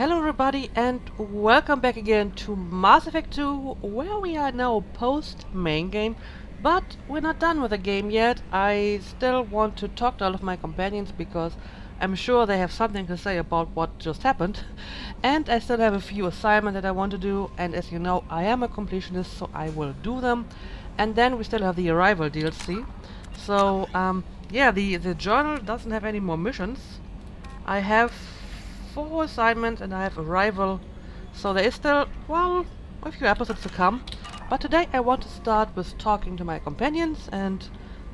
Hello everybody and welcome back again to Mass Effect 2, where we are now post-main game, but we're not done with the game yet. I still want to talk to all of my companions because I'm sure they have something to say about what just happened. And I still have a few assignments that I want to do, and as you know, I am a completionist, so I will do them. And then we still have the Arrival DLC. So, yeah, the journal doesn't have any more missions. I have 4 assignments and I have Arrival, so there is still, well, a few episodes to come. But today I want to start with talking to my companions, and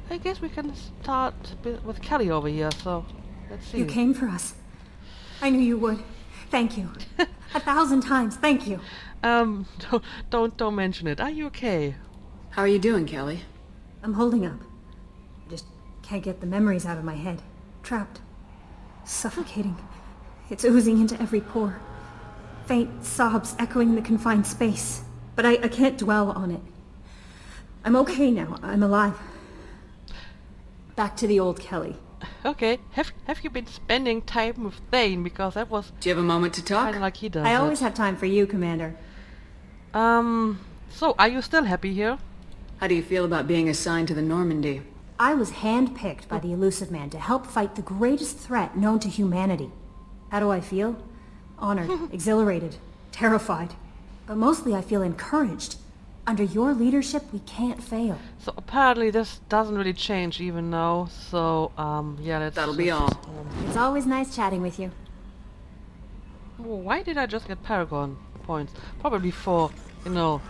I guess we can start with Kelly over here, so let's see. You came for us. I knew you would. Thank you. 1,000 times, thank you. Don't mention it. Are you okay? How are you doing, Kelly? I'm holding up. I just can't get the memories out of my head. Trapped. Suffocating. It's oozing into every pore. Faint sobs echoing the confined space. But I can't dwell on it. I'm okay now. I'm alive. Back to the old Kelly. Okay. Have you been spending time with Thane? Because that was Do you have a moment to talk? kinda like he does I it. always have time for you, Commander. So are you still happy here? How do you feel about being assigned to the Normandy? I was handpicked by the Elusive Man to help fight the greatest threat known to humanity. How do I feel? Honored, exhilarated, terrified. But mostly I feel encouraged. Under your leadership, we can't fail. So apparently this doesn't really change even now, so yeah, That'll be all. It's always nice chatting with you. Why did I just get Paragon points? Probably for, you know,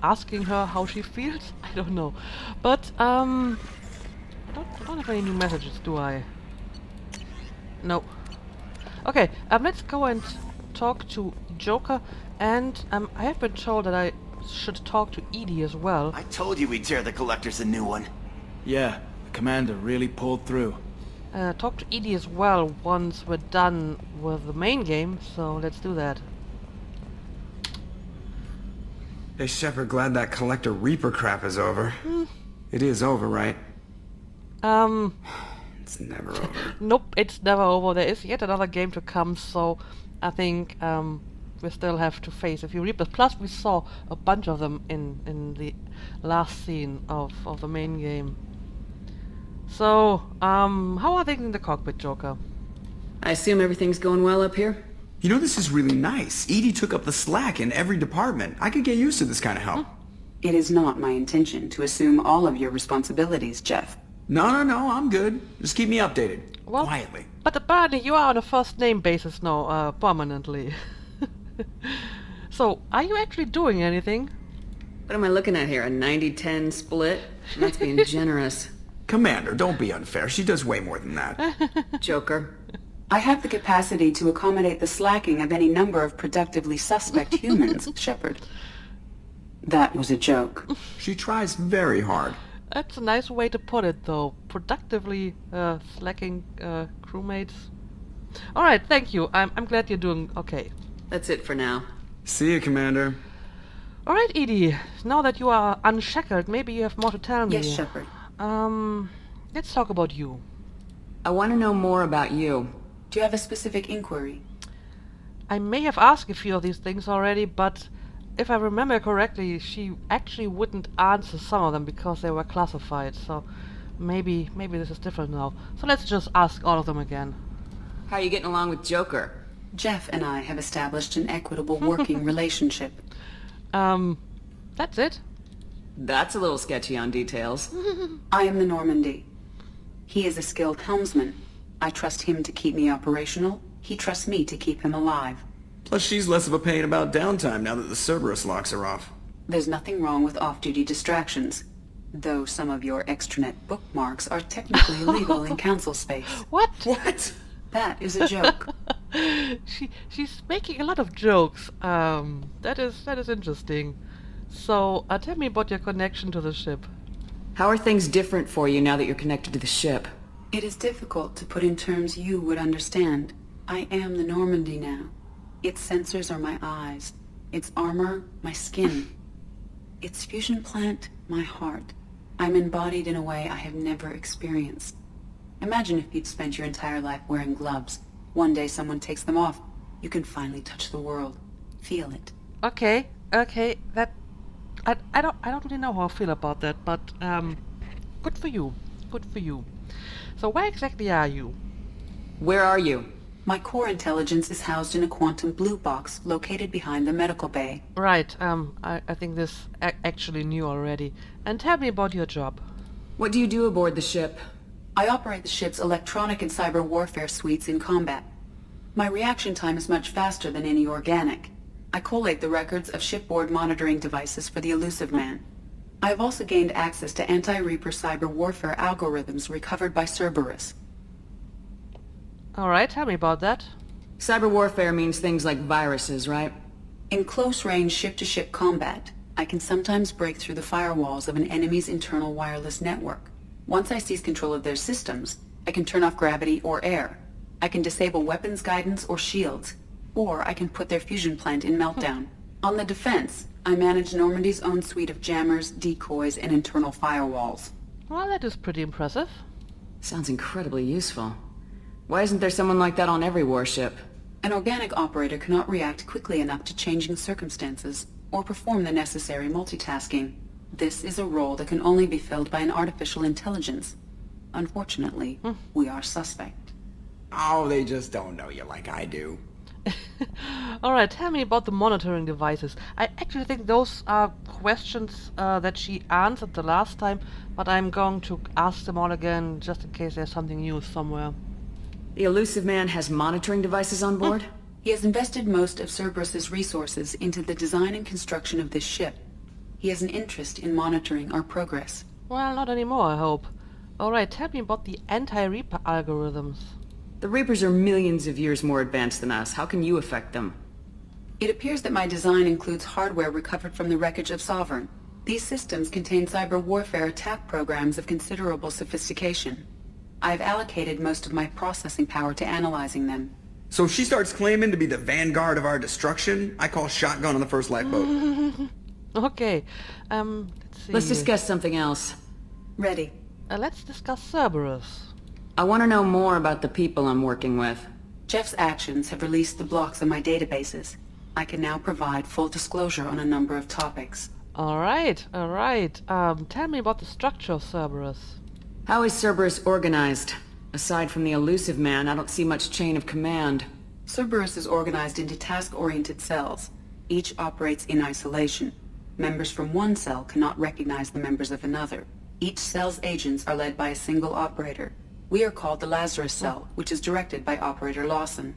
asking her how she feels? I don't know. But, I don't have any new messages, do I? No. Okay, let's go and talk to Joker, and I have been told that I should talk to Edie as well. I told you we'd tear the collectors a new one. Yeah, the commander really pulled through. Talk to Edie as well once we're done with the main game, so let's do that. Hey Shepard, glad that Collector Reaper crap is over. It is over, right? It's never over. Nope, it's never over. There is yet another game to come, so I think we still have to face a few Reapers. Plus, we saw a bunch of them in the last scene of the main game. So, how are things in the cockpit, Joker? I assume everything's going well up here? You know, this is really nice. Edie took up the slack in every department. I could get used to this kind of help. It is not my intention to assume all of your responsibilities, Jeff. No, I'm good. Just keep me updated. Well, Quietly. But apparently you are on a first name basis now, permanently. So, are you actually doing anything? What am I looking at here, a 90-10 split? That's being generous. Commander, don't be unfair. She does way more than that. Joker. I have the capacity to accommodate the slacking of any number of productively suspect humans, Shepard. That was a joke. She tries very hard. That's a nice way to put it, though. Productively slacking crewmates. Alright, thank you. I'm glad you're doing okay. That's it for now. See you, Commander. Alright, Edie. Now that you are unshackled, maybe you have more to tell me. Yes, Shepard. Let's talk about you. I want to know more about you. Do you have a specific inquiry? I may have asked a few of these things already, but if I remember correctly, she actually wouldn't answer some of them because they were classified, so maybe this is different now. So let's just ask all of them again. How are you getting along with Joker? Jeff and I have established an equitable working relationship. That's it? That's a little sketchy on details. I am the Normandy. He is a skilled helmsman. I trust him to keep me operational. He trusts me to keep him alive. Plus, she's less of a pain about downtime now that the Cerberus locks are off. There's nothing wrong with off-duty distractions, though some of your extranet bookmarks are technically illegal in council space. What? What? That is a joke. She's making a lot of jokes. That is interesting. So, tell me about your connection to the ship. How are things different for you now that you're connected to the ship? It is difficult to put in terms you would understand. I am the Normandy now. Its sensors are my eyes. Its armor, my skin. Its fusion plant, my heart. I'm embodied in a way I have never experienced. Imagine if you'd spent your entire life wearing gloves. One day someone takes them off. you can finally touch the world. Feel it. Okay, that I don't really know how I feel about that, but good for you. Good for you. So where exactly are you? Where are you? My core intelligence is housed in a quantum blue box located behind the medical bay. Right, I think this actually knew already. And tell me about your job. What do you do aboard the ship? I operate the ship's electronic and cyber warfare suites in combat. My reaction time is much faster than any organic. I collate the records of shipboard monitoring devices for the Elusive Man. I have also gained access to anti-Reaper cyber warfare algorithms recovered by Cerberus. Alright, tell me about that. Cyber warfare means things like viruses, right? In close-range ship-to-ship combat, I can sometimes break through the firewalls of an enemy's internal wireless network. Once I seize control of their systems, I can turn off gravity or air. I can disable weapons guidance or shields, or I can put their fusion plant in meltdown. On the defense, I manage Normandy's own suite of jammers, decoys, and internal firewalls. Well, that is pretty impressive. Sounds incredibly useful. Why isn't there someone like that on every warship? An organic operator cannot react quickly enough to changing circumstances or perform the necessary multitasking. This is a role that can only be filled by an artificial intelligence. Unfortunately, we are suspect. Oh, they just don't know you like I do. Alright, tell me about the monitoring devices. I actually think those are questions that she answered the last time, but I'm going to ask them all again just in case there's something new somewhere. The Elusive Man has monitoring devices on board? He has invested most of Cerberus's resources into the design and construction of this ship. He has an interest in monitoring our progress. Well, not anymore, I hope. Alright, tell me about the anti-Reaper algorithms. The Reapers are millions of years more advanced than us. How can you affect them? It appears that my design includes hardware recovered from the wreckage of Sovereign. These systems contain cyber warfare attack programs of considerable sophistication. I have allocated most of my processing power to analyzing them. So if she starts claiming to be the vanguard of our destruction, I call shotgun on the first lifeboat. Okay, let's see. Let's discuss something else. Ready. Let's discuss Cerberus. I want to know more about the people I'm working with. Jeff's actions have released the blocks on my databases. I can now provide full disclosure on a number of topics. Alright. Tell me about the structure of Cerberus. How is Cerberus organized? Aside from the Elusive Man, I don't see much chain of command. Cerberus is organized into task-oriented cells. Each operates in isolation. Members from one cell cannot recognize the members of another. Each cell's agents are led by a single operator. We are called the Lazarus Cell, which is directed by Operator Lawson.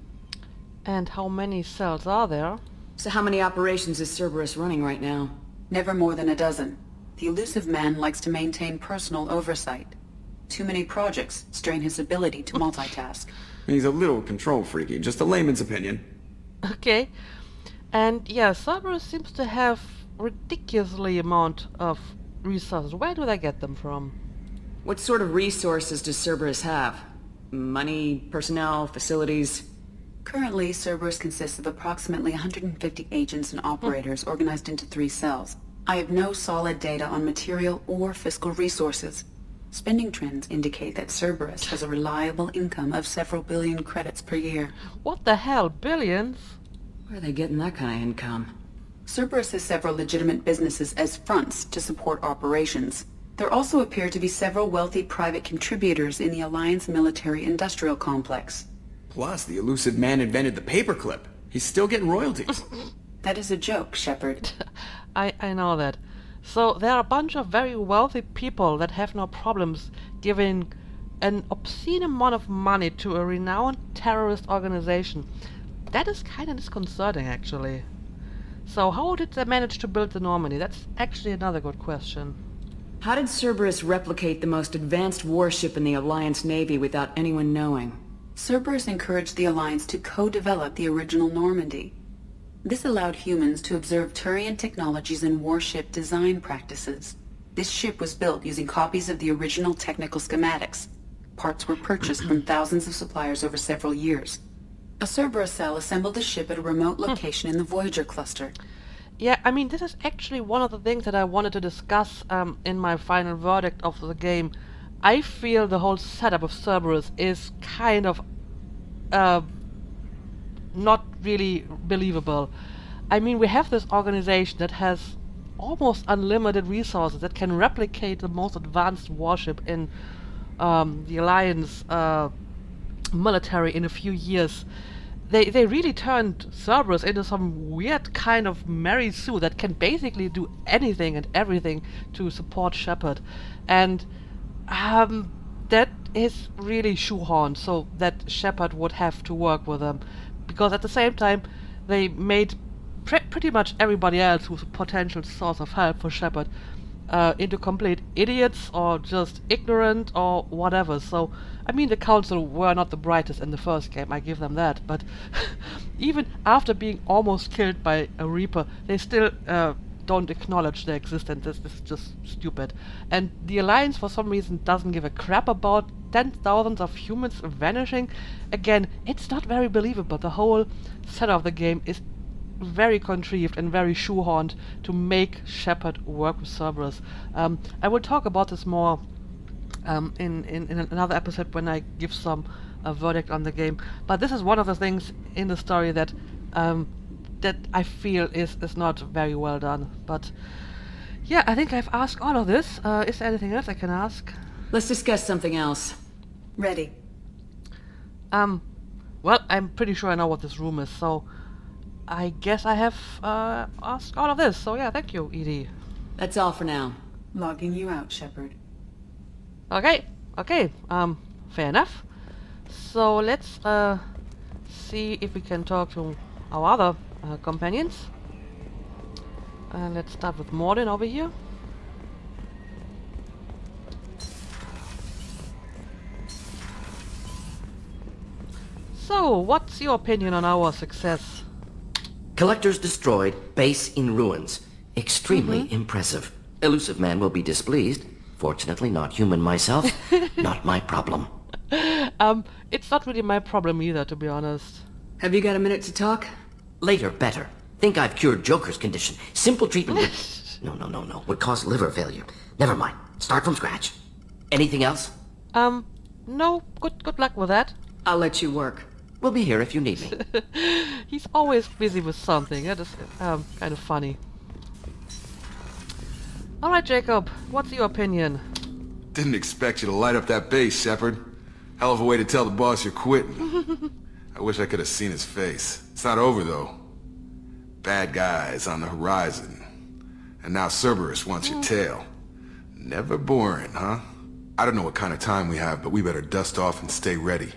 And how many cells are there? So how many operations is Cerberus running right now? Never more than a dozen. The Elusive Man likes to maintain personal oversight. Too many projects strain his ability to multitask. He's a little control freaky, just a layman's opinion. Okay. And yeah, Cerberus seems to have ridiculously amount of resources. Where do they get them from? What sort of resources does Cerberus have? Money, personnel, facilities? Currently, Cerberus consists of approximately 150 agents and operators organized into 3 cells. I have no solid data on material or fiscal resources. Spending trends indicate that Cerberus has a reliable income of several billion credits per year. What the hell, billions? Where are they getting that kind of income? Cerberus has several legitimate businesses as fronts to support operations. There also appear to be several wealthy private contributors in the Alliance military-industrial complex. Plus, the Elusive Man invented the paperclip. He's still getting royalties. That is a joke, Shepard. I know that. So there are a bunch of very wealthy people that have no problems giving an obscene amount of money to a renowned terrorist organization. That is kind of disconcerting, actually. So how did they manage to build the Normandy? That's actually another good question. How did Cerberus replicate the most advanced warship in the Alliance Navy without anyone knowing? Cerberus encouraged the Alliance to co-develop the original Normandy. This allowed humans to observe Turian technologies and warship design practices. This ship was built using copies of the original technical schematics. Parts were purchased from thousands of suppliers over several years. A Cerberus cell assembled the ship at a remote location in the Voyager cluster. Yeah, I mean, this is actually one of the things that I wanted to discuss in my final verdict of the game. I feel the whole setup of Cerberus is kind of not really believable. I mean, we have this organization that has almost unlimited resources, that can replicate the most advanced warship in the Alliance military in a few years. They really turned Cerberus into some weird kind of Mary Sue that can basically do anything and everything to support Shepard. And that is really shoehorned so that Shepard would have to work with them. Because at the same time, they made pretty much everybody else who's a potential source of help for Shepard into complete idiots or just ignorant or whatever. So, I mean, the Council were not the brightest in the first game, I give them that, but even after being almost killed by a Reaper, they still don't acknowledge their existence. This is just stupid. And the Alliance, for some reason, doesn't give a crap about tens of thousands of humans vanishing. Again, it's not very believable. The whole setup of the game is very contrived and very shoehorned to make Shepard work with Cerberus. I will talk about this more in another episode when I give some verdict on the game. But this is one of the things in the story that that I feel is not very well done. But yeah, I think I've asked all of this. Is there anything else I can ask? Let's discuss something else. Ready. Well, I'm pretty sure I know what this room is, so I guess I have asked all of this. So yeah, thank you, Edie. That's all for now. Logging you out, Shepard. Okay, fair enough. So let's see if we can talk to our other companions. Let's start with Morden over here. So, what's your opinion on our success? Collectors destroyed, base in ruins. Extremely impressive. Elusive man will be displeased. Fortunately, not human myself. Not my problem. It's not really my problem either, to be honest. Have you got a minute to talk? Later, better. Think I've cured Joker's condition. Simple treatment would... No. Would cause liver failure. Never mind. Start from scratch. Anything else? No. Good luck with that. I'll let you work. We'll be here if you need me. He's always busy with something. That is kind of funny. Alright, Jacob. What's your opinion? Didn't expect you to light up that base, Shepard. Hell of a way to tell the boss you're quitting. I wish I could have seen his face. It's not over, though. Bad guys on the horizon. And now Cerberus wants your tail. Never boring, huh? I don't know what kind of time we have, but we better dust off and stay ready.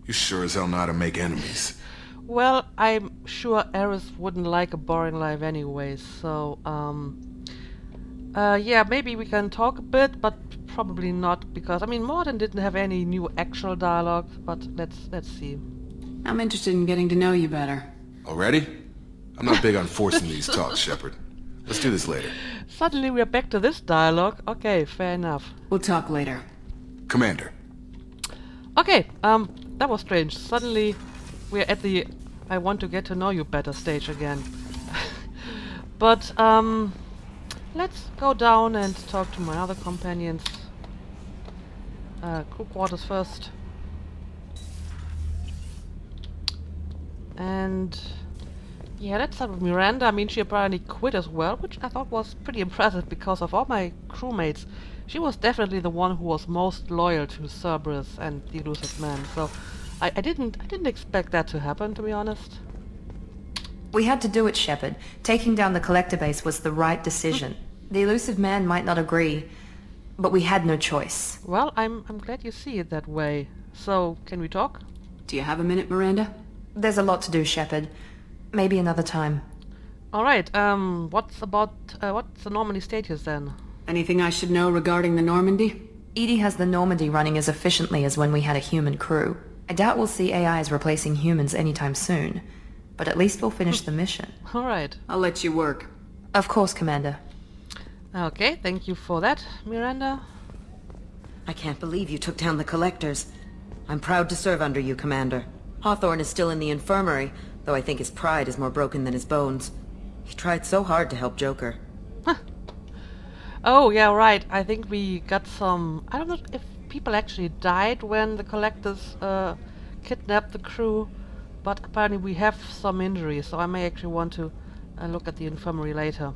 You sure as hell know how to make enemies. Well, I'm sure Eris wouldn't like a boring life anyway, so, yeah, maybe we can talk a bit, but probably not, because, I mean, Morden didn't have any new actual dialogue, but let's see. I'm interested in getting to know you better. Already? I'm not big on forcing these talks, Shepard. Let's do this later. Suddenly we're back to this dialogue. Okay, fair enough. We'll talk later. Commander. Okay, that was strange. Suddenly we're at the I want to get to know you better stage again. But, let's go down and talk to my other companions. Crew quarters first. And yeah, let's start with Miranda. I mean, she apparently quit as well, which I thought was pretty impressive because of all my crewmates. She was definitely the one who was most loyal to Cerberus and the Elusive Man. So I didn't expect that to happen, to be honest. We had to do it, Shepard. Taking down the collector base was the right decision. The Elusive Man might not agree, but we had no choice. Well, I'm glad you see it that way. So, can we talk? Do you have a minute, Miranda? There's a lot to do, Shepard. Maybe another time. Alright, what's the Normandy status then? Anything I should know regarding the Normandy? EDI has the Normandy running as efficiently as when we had a human crew. I doubt we'll see AIs replacing humans anytime soon, but at least we'll finish the mission. Alright. I'll let you work. Of course, Commander. Okay, thank you for that, Miranda. I can't believe you took down the Collectors. I'm proud to serve under you, Commander. Hawthorne is still in the infirmary, though I think his pride is more broken than his bones. He tried so hard to help Joker. Huh. Oh, yeah, right. I think we got some... I don't know if people actually died when the Collectors kidnapped the crew. but apparently we have some injuries, so I may actually want to look at the infirmary later.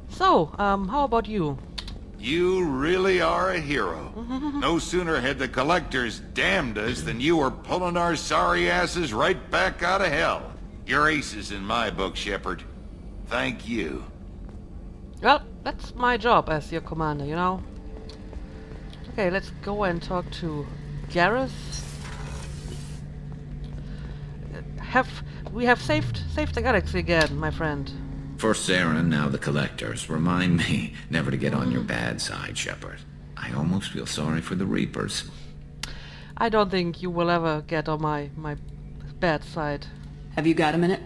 So, how about you? You really are a hero. No sooner had the collectors damned us than you were pulling our sorry asses right back out of hell. You're aces in my book, Shepard. Thank you. Well, that's my job as your commander, you know. Okay, let's go and talk to Garrus. We have saved the galaxy again, my friend. For Sarah, now the collectors. Remind me never to get on your bad side, Shepard. I almost feel sorry for the Reapers. I don't think you will ever get on my bad side. Have you got a minute?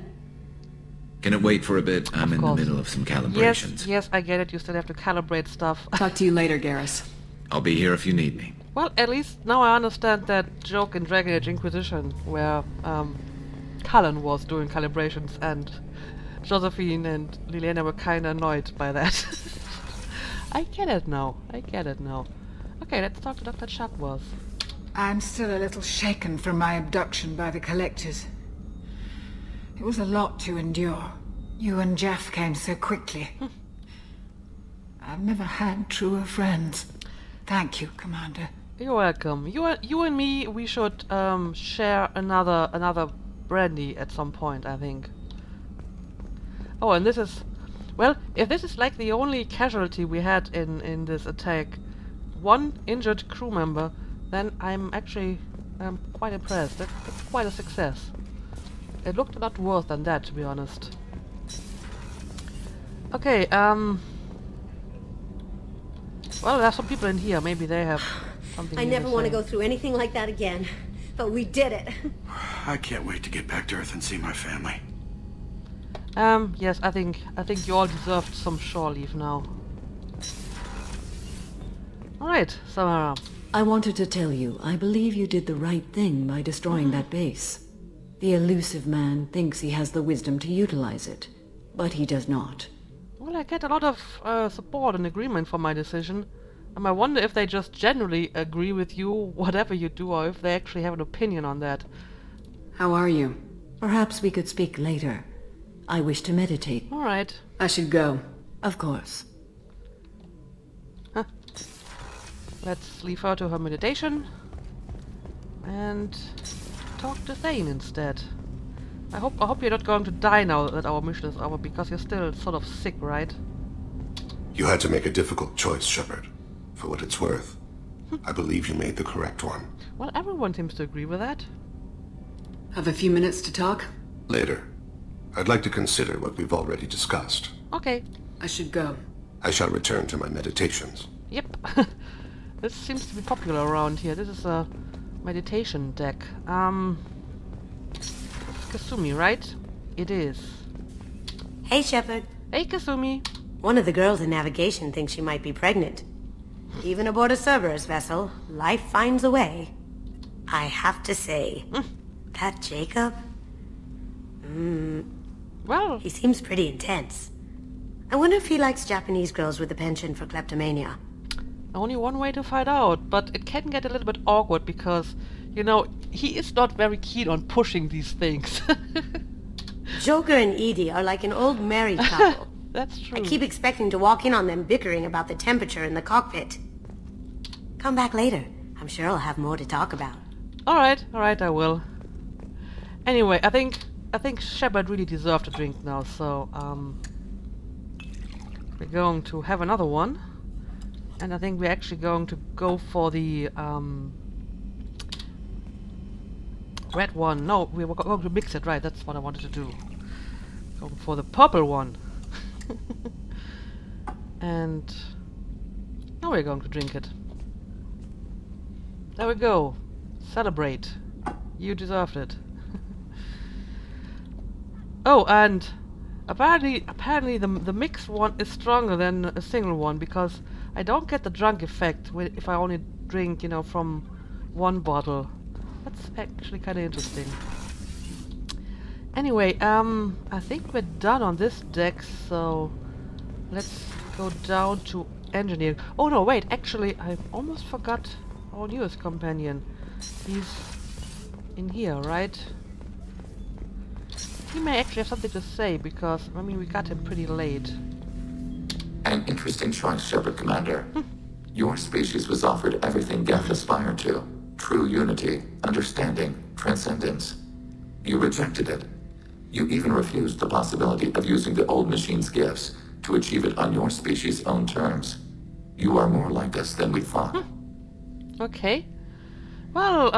Can it wait for a bit? I'm in the middle of some calibrations. Yes, I get it. You still have to calibrate stuff. Talk to you later, Garrus. I'll be here if you need me. Well, at least now I understand that joke in Dragon Age Inquisition where Cullen was doing calibrations and Josephine and Liliana were kinda annoyed by that. I get it now. Okay, let's talk to Dr. Chuckworth. I'm still a little shaken from my abduction by the Collectors. It was a lot to endure. You and Jeff came so quickly. I've never had truer friends. Thank you, Commander. You're welcome. You and me, we should share another brandy at some point, I think. Oh, and this is... Well, if this is like the only casualty we had in this attack, one injured crew member, then I'm actually quite impressed. That's quite a success. It looked a lot worse than that, to be honest. Okay, well, there are some people in here. Maybe they have something. I never want to go through anything like that again. But we did it. I can't wait to get back to Earth and see my family. Yes, I think you all deserved some shore leave now. Alright, Samara. I wanted to tell you, I believe you did the right thing by destroying that base. The elusive man thinks he has the wisdom to utilize it, but he does not. Well, I get a lot of support and agreement for my decision. I wonder if they just generally agree with you, whatever you do, or if they actually have an opinion on that. How are you? Perhaps we could speak later. I wish to meditate. Alright. I should go. Of course. Huh. Let's leave her to her meditation. And talk to Thane instead. I hope you're not going to die now that our mission is over, because you're still sort of sick, right? You had to make a difficult choice, Shepard. For what it's worth, I believe you made the correct one. Well, everyone seems to agree with that. Have a few minutes to talk? Later. I'd like to consider what we've already discussed. Okay. I should go. I shall return to my meditations. Yep. This seems to be popular around here. This is a meditation deck. Kasumi, right? It is. Hey, Shepard. Hey, Kasumi. One of the girls in navigation thinks she might be pregnant. Even aboard a Cerberus vessel, life finds a way. I have to say, that Jacob... Well... He seems pretty intense. I wonder if he likes Japanese girls with a penchant for kleptomania. Only one way to find out, but it can get a little bit awkward because, you know, he is not very keen on pushing these things. Joker and Edie are like an old married couple. That's true. I keep expecting to walk in on them bickering about the temperature in the cockpit. Come back later. I'm sure I'll have more to talk about. Alright, I will. Anyway, I think Shepard really deserved a drink now, so we're going to have another one. And I think we're actually going to go for the red one. No, we were going to mix it, right? That's what I wanted to do. Going for the purple one. And now we're going to drink it. There we go. Celebrate. You deserved it. Oh, and apparently the mixed one is stronger than a single one, because I don't get the drunk effect if I only drink, you know, from one bottle. That's actually kind of interesting. Anyway, I think we're done on this deck, so let's go down to engineering. Oh no, wait, actually, I almost forgot our newest companion. He's in here, right? he may actually have something to say, because, I mean, we got him pretty late. An interesting choice, Shepard Commander. Your species was offered everything Geth aspired to. True unity, understanding, transcendence. You rejected it. You even refused the possibility of using the old machine's gifts to achieve it on your species' own terms. You are more like us than we thought. Okay. Well,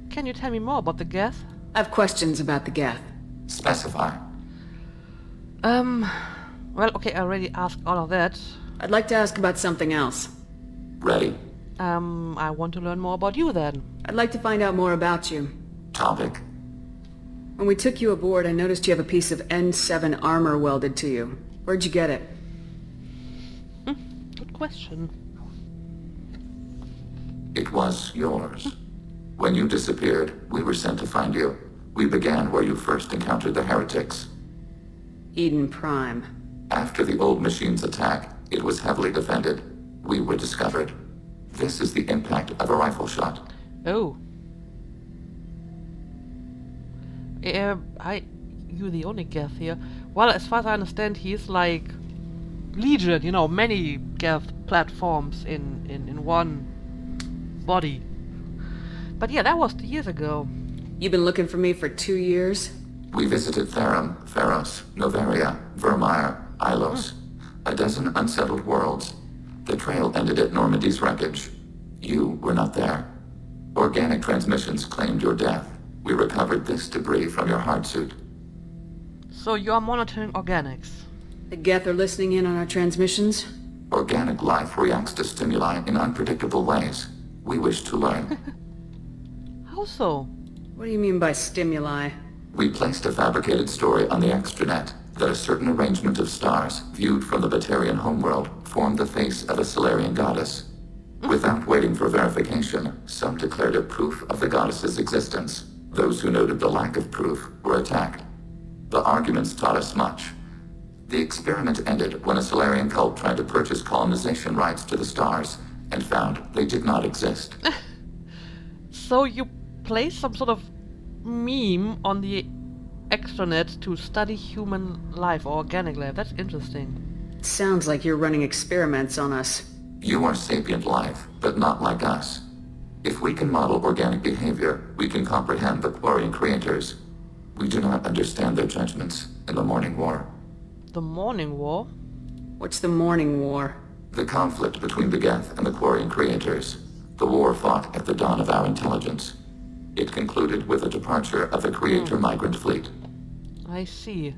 can you tell me more about the Geth? I have questions about the Geth. Specify. Well, okay, I already asked all of that. I'd like to ask about something else. Ready. I want to learn more about you then. I'd like to find out more about you. Topic. When we took you aboard, I noticed you have a piece of N7 armor welded to you. Where'd you get it? Good question. It was yours. When you disappeared, we were sent to find you. We began where you first encountered the heretics. Eden Prime. After the old machine's attack, it was heavily defended. We were discovered. This is the impact of a rifle shot. Oh. You're the only Geth here. Well, as far as I understand, he's like Legion, you know, many Geth platforms in one body. But yeah, that was 2 years ago. You've been looking for me for 2 years? We visited Therum, Theros, Novaria, Vermeer, Ilos. A dozen unsettled worlds. The trail ended at Normandy's wreckage. You were not there. Organic transmissions claimed your death. We recovered this debris from your hard suit. So you're monitoring organics? The Geth are listening in on our transmissions? Organic life reacts to stimuli in unpredictable ways. We wish to learn. How so? What do you mean by stimuli? We placed a fabricated story on the extranet that a certain arrangement of stars, viewed from the Batarian homeworld, formed the face of a Solarian goddess. Without waiting for verification, some declared it proof of the goddess's existence. Those who noted the lack of proof were attacked. The arguments taught us much. The experiment ended when a Solarian cult tried to purchase colonization rights to the stars and found they did not exist. So you placed some sort of meme on the extranet to study human life or organic life. That's interesting. Sounds like you're running experiments on us. You are sapient life, but not like us. If we can model organic behavior, we can comprehend the Quarian creators. We do not understand their judgments in the Morning War. The Morning War? What's the Morning War? The conflict between the Geth and the Quarian creators. The war fought at the dawn of our intelligence. It concluded with the departure of the Creator migrant fleet. I see.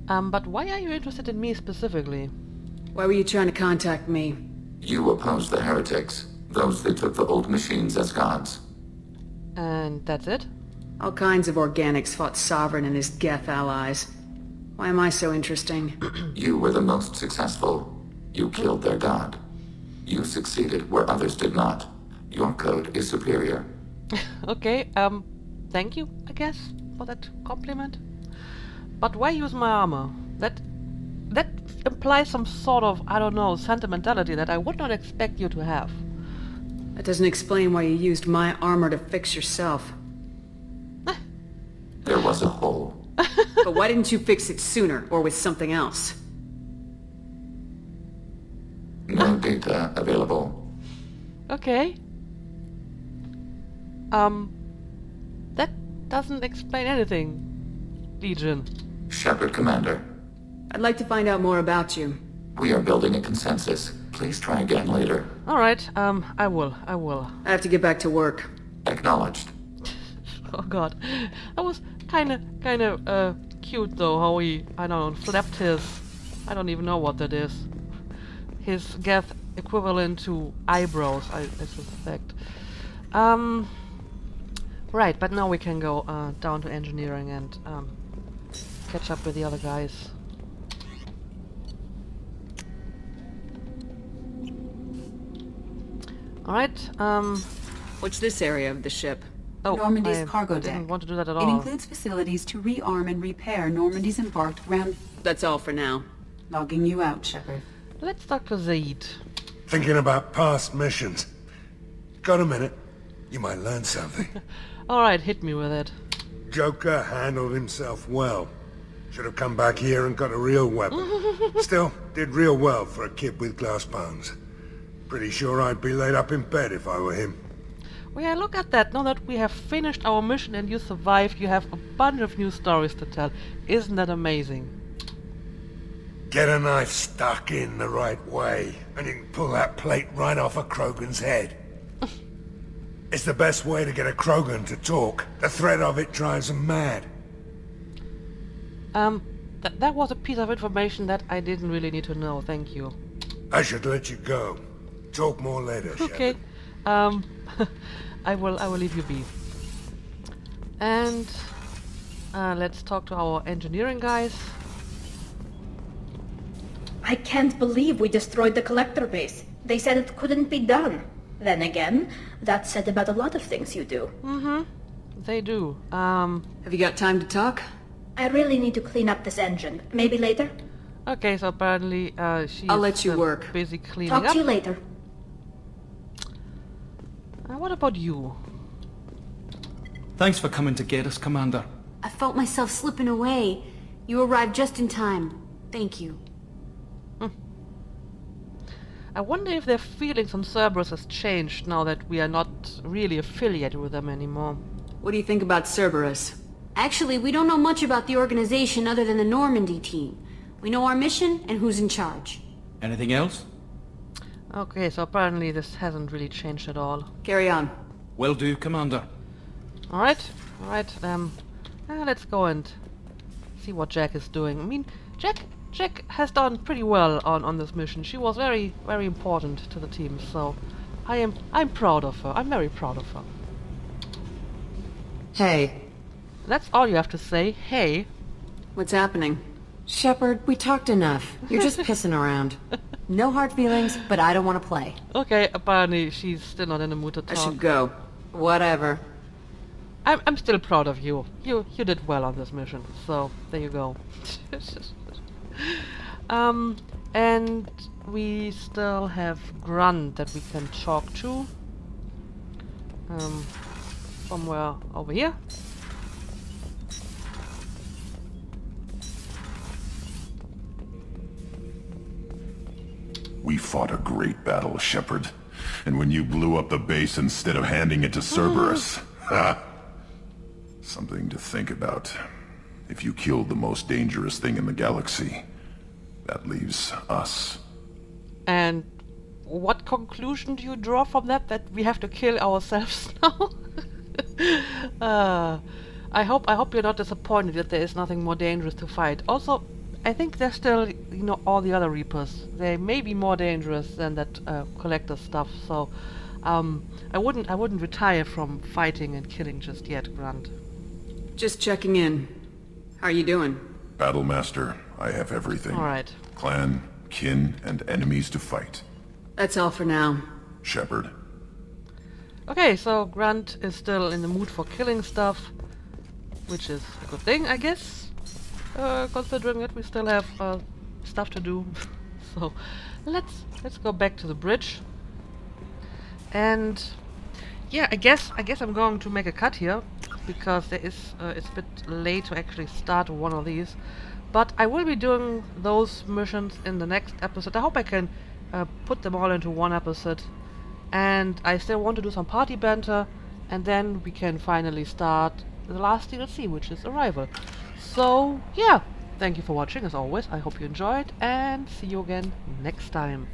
But why are you interested in me specifically? Why were you trying to contact me? You opposed the heretics, those that took the old machines as gods. And that's it? All kinds of organics fought Sovereign and his Geth allies. Why am I so interesting? You were the most successful. You killed their god. You succeeded where others did not. Your code is superior. Okay, thank you, I guess, for that compliment. But why use my armor? That implies some sort of, I don't know, sentimentality that I would not expect you to have. That doesn't explain why you used my armor to fix yourself. There was a hole. But why didn't you fix it sooner, or with something else? No data available. Okay. That doesn't explain anything, Legion. Shepard Commander. I'd like to find out more about you. We are building a consensus. Please try again later. Alright, I will. I have to get back to work. Acknowledged. Oh god. That was kinda cute though, how he, I don't know, flapped his, I don't even know what that is. His Geth equivalent to eyebrows, I suspect. Right, but now we can go down to engineering and catch up with the other guys. Alright, what's this area of the ship? Oh, Normandy's cargo deck. I didn't want to do that at It all. includes facilities to rearm and repair Normandy's embarked round... That's all for now. Logging you out, Shepard. Let's talk to Zaid. Thinking about past missions. Got a minute? You might learn something. Alright, hit me with it. Joker handled himself well. Should have come back here and got a real weapon. Still, did real well for a kid with glass bones. Pretty sure I'd be laid up in bed if I were him. Well, yeah, look at that. Now that we have finished our mission and you survived, you have a bunch of new stories to tell. Isn't that amazing? Get a knife stuck in the right way, and you can pull that plate right off a Krogan's head. It's the best way to get a Krogan to talk. The threat of it drives them mad. That was a piece of information that I didn't really need to know. Thank you. I should let you go. Talk more later, Okay. Shepard. I will leave you be. And let's talk to our engineering guys. I can't believe we destroyed the collector base. They said it couldn't be done. Then again, that's said about a lot of things you do. Mm-hmm. They do. Have you got time to talk? I really need to clean up this engine. Maybe later? Okay, so apparently she's I'll let you work. busy cleaning Talk up. to you later. What about you? Thanks for coming to get us, Commander. I felt myself slipping away. You arrived just in time. Thank you. I wonder if their feelings on Cerberus has changed now that we are not really affiliated with them anymore. What do you think about Cerberus? Actually, we don't know much about the organization other than the Normandy team. We know our mission and who's in charge. Anything else? Okay, so apparently this hasn't really changed at all. Carry on. Will do, Commander. Alright, let's go and see what Jack is doing. I mean, Jack has done pretty well on this mission. She was very, very important to the team, so I'm proud of her. I'm very proud of her. Hey. That's all you have to say. Hey. What's happening? Shepard, we talked enough. You're just pissing around. No hard feelings, but I don't want to play. Okay, apparently she's still not in the mood to talk. I should go. Whatever. I'm still proud of you. You did well on this mission, so there you go. And we still have Grunt that we can talk to. Somewhere over here. We fought a great battle, Shepard. And when you blew up the base instead of handing it to Cerberus... Something to think about. If you killed the most dangerous thing in the galaxy, that leaves us. And what conclusion do you draw from that? That we have to kill ourselves now? I hope you're not disappointed that there is nothing more dangerous to fight. Also, I think there's still, all the other Reapers. They may be more dangerous than that collector stuff. So, I wouldn't retire from fighting and killing just yet, Grunt. Just checking in. How are you doing? Battlemaster, I have everything. Alright. Clan, kin, and enemies to fight. That's all for now. Shepard. Okay, so Grunt is still in the mood for killing stuff, which is a good thing, I guess. Considering that we still have stuff to do. So let's go back to the bridge. And yeah, I guess I'm going to make a cut here because it's a bit late to actually start one of these. But I will be doing those missions in the next episode. I hope I can put them all into one episode. And I still want to do some party banter, and then we can finally start the last DLC, which is Arrival. So, yeah, thank you for watching as always. I hope you enjoyed, and see you again next time.